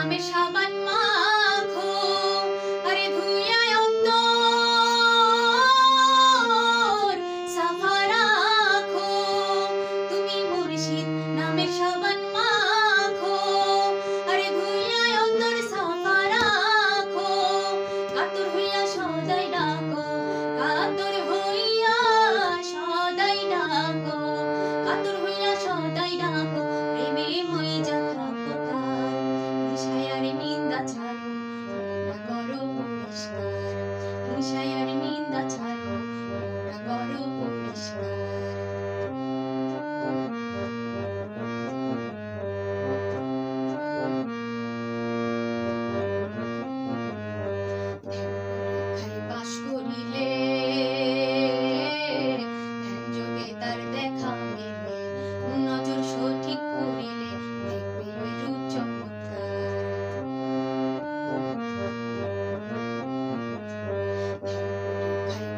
নামের সাবান মাখো, আরে ধুইয়া অন্তর সাফা রাখো। তুমি মুর্শিদ নামের সাবান মাখো, আরে ধুইয়া অন্তর সাফা রাখো। কাতর হইয়া সদাই ডাকো, কাতর হইয়া সদাই ডাকো, কাতর হইয়া সদাই ডাকো। প্রেমে মইজা থাকো তার, হিংসায়ার নিন্দা ছাড়ো, মনটা করো পরিষ্কার। হিংসায়ার নিন্দা ছাড়ো, মনটা করো পরিষ্কার। বাস করিলে ধ্যান যোগে তার দেখা মেলে, নজর সঠিক করিলে দেখবে ওই রূপ চমৎকার।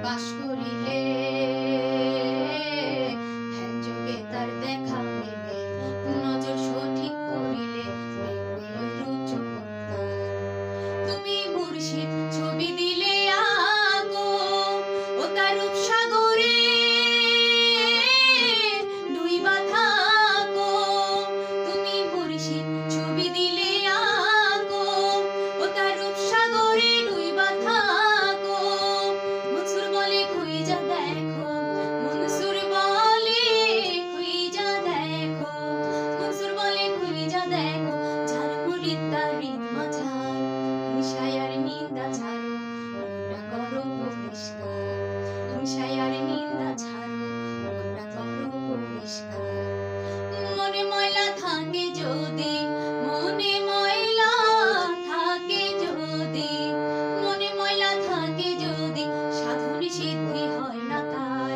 বাস করিলে ধ্যান যোগে তার দেখা মেলে, নজর সঠিক করিলে দেখবে ওই রূপ চমৎকার। তুমি মুর্শিদ ছবি দিলে আগো, ও তার রূপ সাগরে ডুইবা থাকো। তুমি মুর্শিদ ছবি দিলে আগো, ও তার রূপ সাগরে ডুইবা থাকো। মনসুর বলে খুইজা দেখো, মনসুর বলে খুইজা দেখো, মনসুর বলে খুইজা দেখো। যার মুরিদ তার হৃদ মাঝার, হিংসায়ার নিন্দা ছাড়ো, মনটা করো পরিষ্কার। হিংসায়ার নিন্দা ছাড়ো, মনটা করো পরিষ্কার। মনে ময়লা থাকে যদি, মনে ময়লা থাকে যদি, মনে ময়লা থাকে যদি, সাধন সিদ্ধি হয় না তার।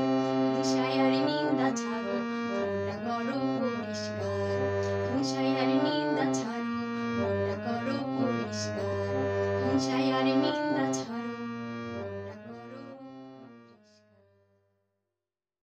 হিংসায়ার নিন্দা ছাড়ো, মনটা করো পরিষ্কার। হিংসায়ার নিন্দা ছাড়ো, মনটা করো পরিষ্কার। হিংসায়ার নিন্দা ছাড়ো।